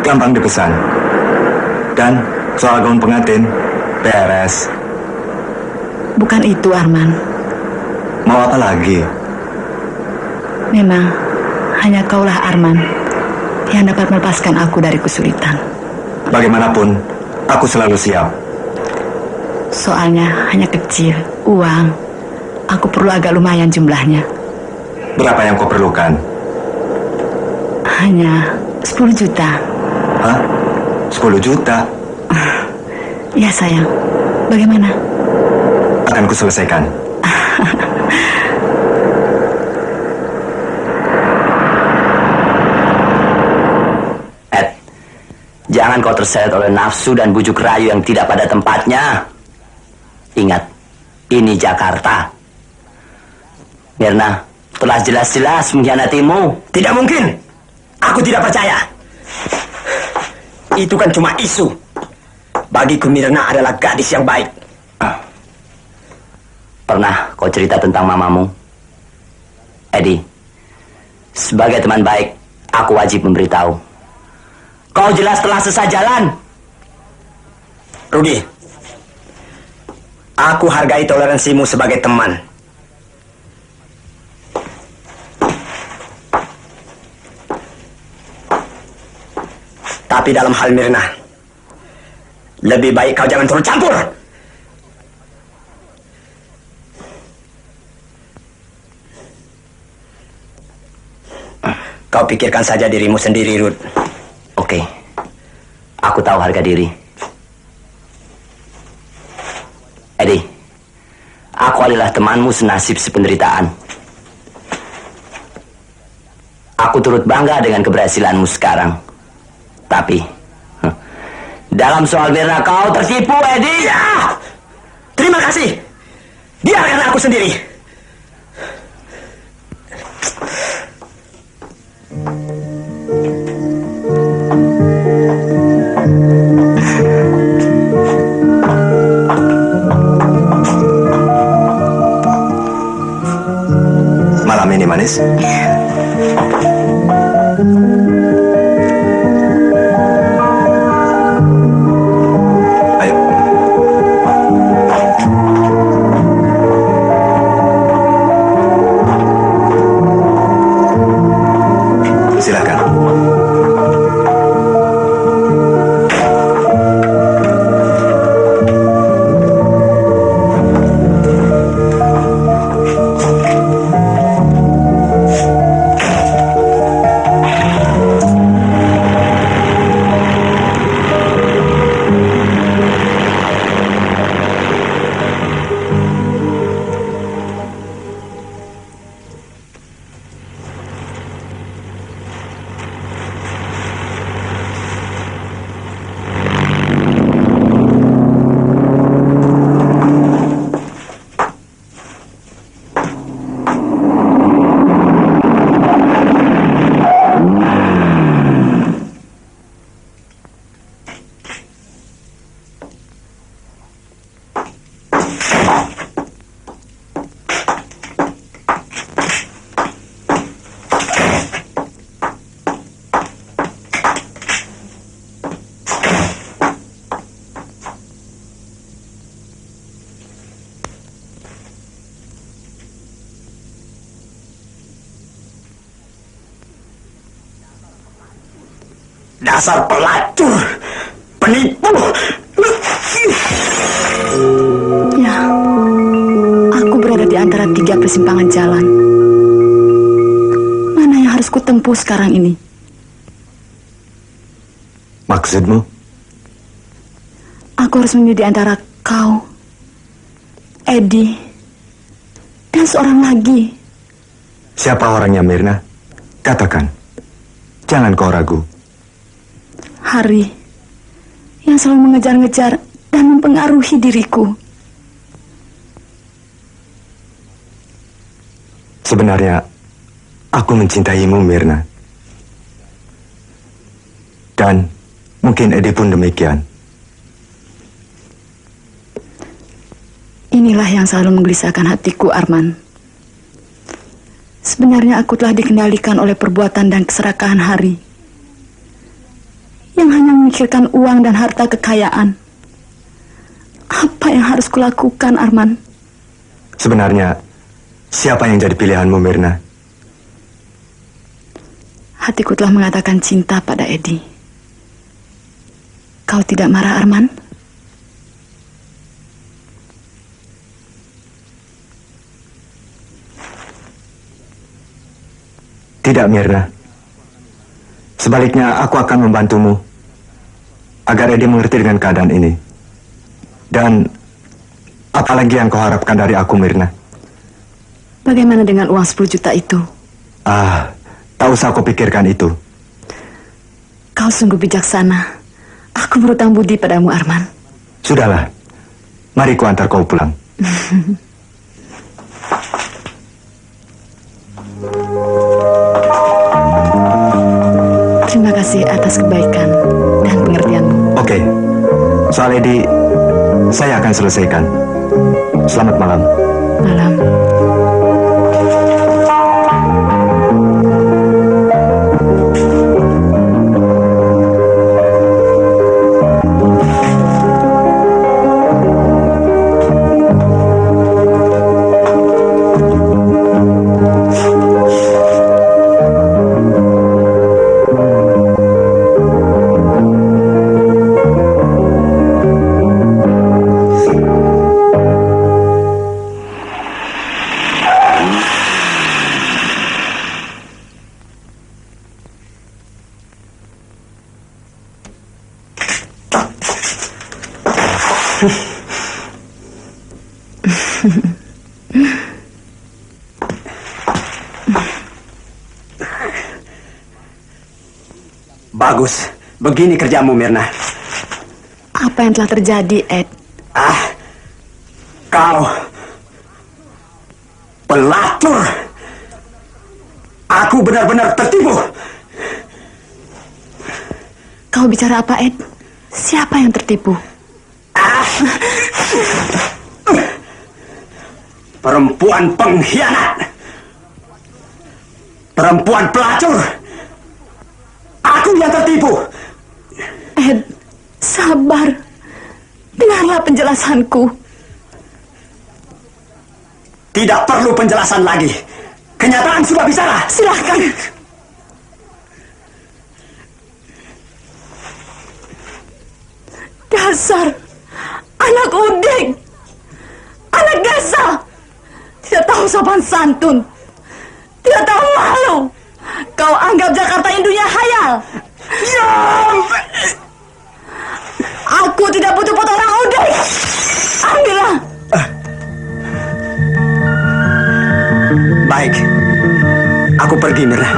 gampang dipesan. Dan soal gaun pengantin, beres. Bukan itu, Arman. Mau apa lagi? Memang hanya kaulah, Arman, yang dapat melepaskan aku dari kesulitan. Bagaimanapun, aku selalu siap. Soalnya hanya kecil, uang. Aku perlu agak lumayan jumlahnya. Berapa yang kau perlukan? Hanya 10 juta. Hah? 10 juta? Ya sayang, bagaimana? Akan kuselesaikan. Ed, jangan kau terseret oleh nafsu dan bujuk rayu yang tidak pada tempatnya. Ingat, ini Jakarta. Mirna telah jelas-jelas mengkhianatimu. Tidak mungkin. Aku tidak percaya. Itu kan cuma isu. Bagiku Mirna adalah gadis yang baik. Pernah kau cerita tentang mamamu? Eddie, sebagai teman baik, aku wajib memberitahu. Kau jelas telah sesat jalan. Rudy, aku hargai toleransimu sebagai teman. Tapi dalam hal Mirna, lebih baik kau jangan turut campur. Kau pikirkan saja dirimu sendiri, Ruth. Oke, aku tahu harga diri. Eddie, aku adalah temanmu senasib sependeritaan. Aku turut bangga dengan keberhasilanmu sekarang. Tapi, dalam soal Mirna kau tertipu, Eddie. Ya! Terima kasih. Biarkan aku sendiri. Malam ini, Manis. Dasar pelacur, penipu. Ya, aku berada di antara 3 persimpangan jalan. Mana yang harus kutempuh sekarang ini? Maksudmu? Aku harus memilih di antara kau, Eddie, dan seorang lagi. Siapa orangnya, Mirna? Katakan. Jangan kau ragu. Hari yang selalu mengejar-ngejar dan mempengaruhi diriku. Sebenarnya, aku mencintaimu, Mirna. Dan mungkin Eddie pun demikian. Inilah yang selalu menggelisahkan hatiku, Arman. Sebenarnya aku telah dikendalikan oleh perbuatan dan keserakahan Hari yang hanya memikirkan uang dan harta kekayaan. Apa yang harus kulakukan, Arman? Sebenarnya, siapa yang jadi pilihanmu, Mirna? Hatiku telah mengatakan cinta pada Edi. Kau tidak marah, Arman? Tidak, Mirna. Sebaliknya, aku akan membantumu agar Edi mengerti dengan keadaan ini. Dan apalagi yang kau harapkan dari aku, Mirna? Bagaimana dengan uang 10 juta itu? Tak usah kau pikirkan itu. Kau sungguh bijaksana. Aku berutang budi padamu, Arman. Sudahlah. Mari ku antar kau pulang. Terima kasih atas kebaikan dan pengertianmu. Oke. Soal Edi, saya akan selesaikan. Selamat malam. Malam. Bagus. Begini kerjamu, Mirna. Apa yang telah terjadi, Ed? Kau pelacur. Aku benar-benar tertipu. Kau bicara apa, Ed? Siapa yang tertipu? Perempuan pengkhianat. Perempuan pelacur. Aku yang tertipu. Ed, sabar. Dengarlah penjelasanku. Tidak perlu penjelasan lagi. Kenyataan sudah bicara. Silahkan. Dasar anak udik, anak gesa, tidak tahu sopan santun, tidak tahu malu. Kau anggap Jakarta indunya hayal. Ya. Aku tidak butuh foto orang udik. Ambillah. Baik. Aku pergi, Mirna.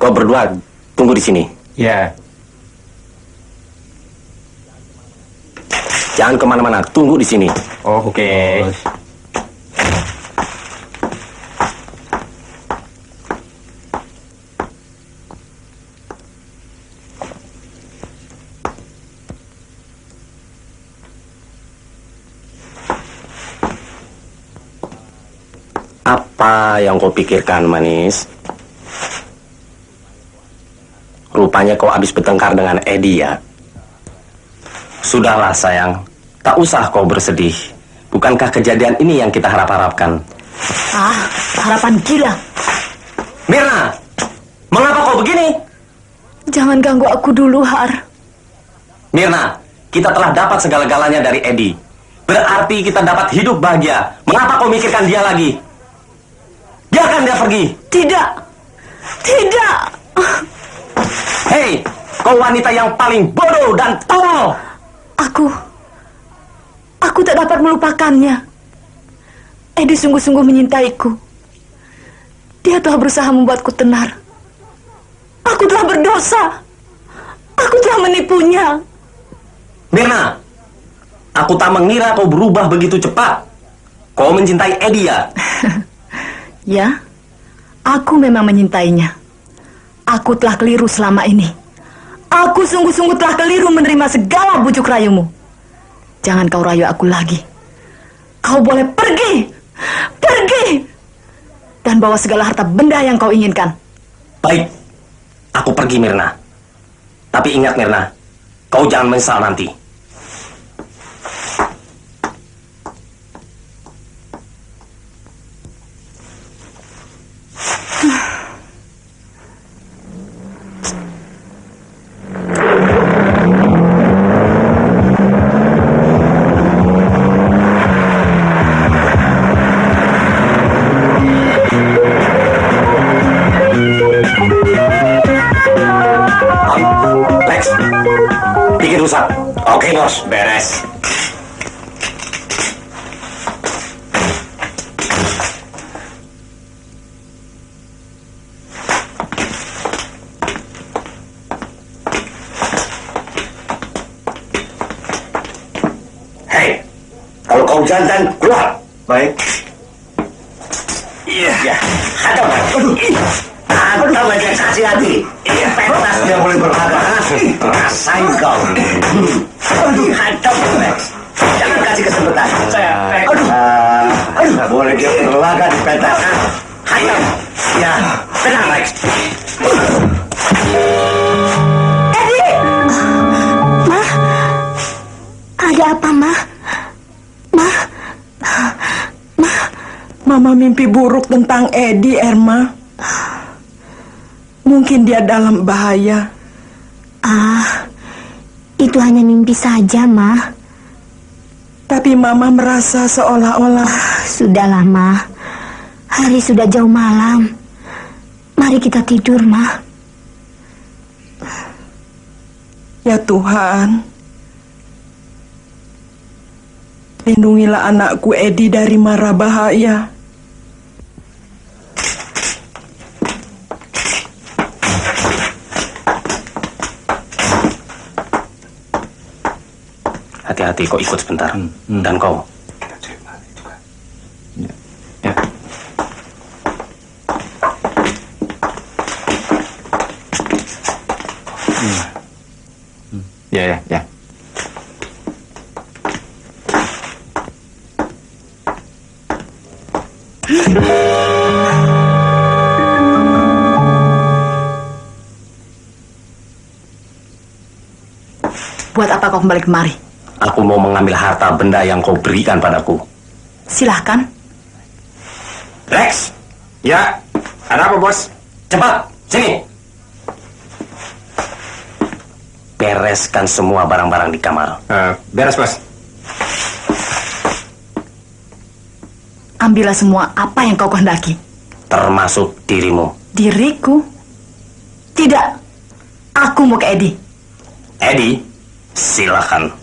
Kau berdua tunggu di sini. Ya. Jangan kemana-mana, tunggu di sini. Oh, oke. Apa yang kau pikirkan, manis? Rupanya kau habis bertengkar dengan Edi, ya? Sudahlah, sayang. Tak usah kau bersedih. Bukankah kejadian ini yang kita harap-harapkan? Harapan gila. Mirna, mengapa kau begini? Jangan ganggu aku dulu, Har. Mirna, kita telah dapat segala-galanya dari Edi. Berarti kita dapat hidup bahagia. Mengapa kau mikirkan dia lagi? Biarkan dia pergi. Tidak. Kau wanita yang paling bodoh dan tolol. Aku tak dapat melupakannya. Edi sungguh-sungguh menyintaiku. Dia telah berusaha membuatku tenar. Aku telah berdosa. Aku telah menipunya. Mirna, aku tak mengira kau berubah begitu cepat. Kau mencintai Edi ya? Ya, aku memang menyintainya. Aku telah keliru selama ini. Aku sungguh-sungguh telah keliru menerima segala bujuk rayumu. Jangan kau rayu aku lagi. Kau boleh pergi. Pergi. Dan bawa segala harta benda yang kau inginkan. Baik, aku pergi Mirna. Tapi ingat Mirna, kau jangan menyesal nanti. Lex, bikin rusak. Oke bos, beres. Hei, kalau kau jantan keluar. Baik. Iya, hadap. Hadap aja kasih hati. Iya, pentas dia boleh berlaga. Rasain kau. Hadap, Lex. Jangan kasih kesempatan. Aduh, boleh dia berlaga di pentas. Hadap. Ya, tenang Lex. Edi! Ma? Ada apa, Ma? Ma? Mama mimpi buruk tentang Edi, Erma. Mungkin dia dalam bahaya. Itu hanya mimpi saja, Ma. Tapi Mama merasa seolah-olah... Sudahlah, Ma. Hari sudah jauh malam. Mari kita tidur, Ma. Ya Tuhan, lindungilah anakku Edi dari mara bahaya. Hati-hati, kau ikut sebentar. Dan kau. Ya. Ya. Buat apa kau kembali kemari? Aku mau mengambil harta benda yang kau berikan padaku. Silahkan. Lex! Ya, ada apa bos? Cepat, sini. Bereskan semua barang-barang di kamar. Beres, Bos. Ambillah semua apa yang kau kehendaki. Termasuk dirimu. Diriku? Tidak. Aku mau ke Edi. Edi, silakan.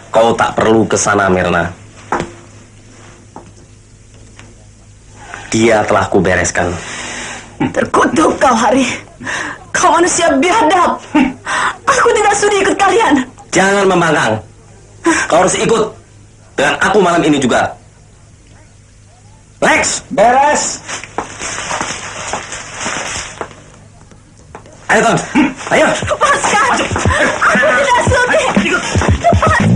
Kau tak perlu ke sana, Mirna. Dia telah kubereskan. Terkutuk kau, Hari. Kau manusia biadab. Aku tidak sudi ikut kalian. Jangan membangkang. Kau harus ikut dengan aku malam ini juga. Lex, beres. Ayo, Ton. Ayo. Lepaskan. Aku tidak sudi. Lepaskan.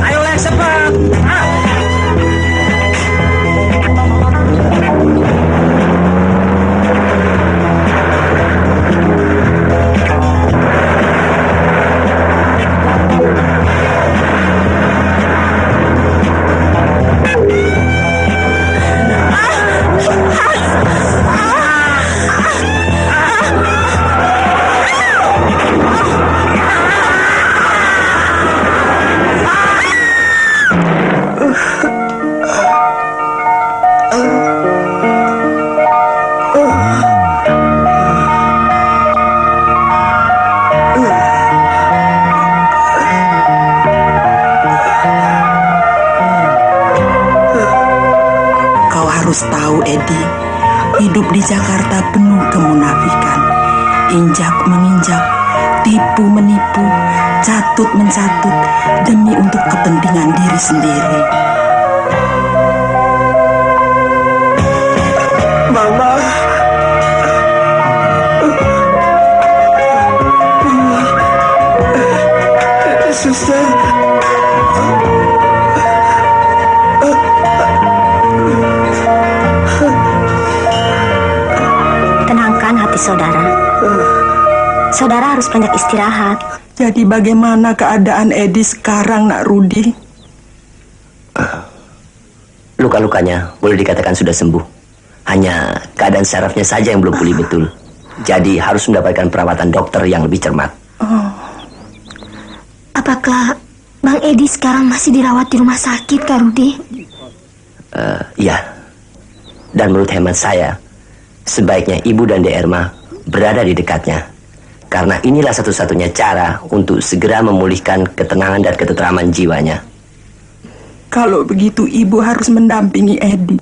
Ayo, Lex, cepat. harus tahu, Edi, hidup di Jakarta penuh kemunafikan. Injak menginjak, tipu menipu, catut mencatut demi untuk kepentingan diri sendiri. Mama. Suster. Tenangkan hati saudara. Saudara harus banyak istirahat. Jadi bagaimana keadaan Edi sekarang, Nak Rudi? Luka-lukanya boleh dikatakan sudah sembuh. Hanya keadaan sarafnya saja yang belum pulih betul. Jadi harus mendapatkan perawatan dokter yang lebih cermat. Apakah Bang Edi sekarang masih dirawat di rumah sakit, Kak Rudi? Iya. Dan menurut hemat saya, sebaiknya Ibu dan De Erma berada di dekatnya. Karena inilah satu-satunya cara untuk segera memulihkan ketenangan dan ketenteraman jiwanya. Kalau begitu Ibu harus mendampingi Edi.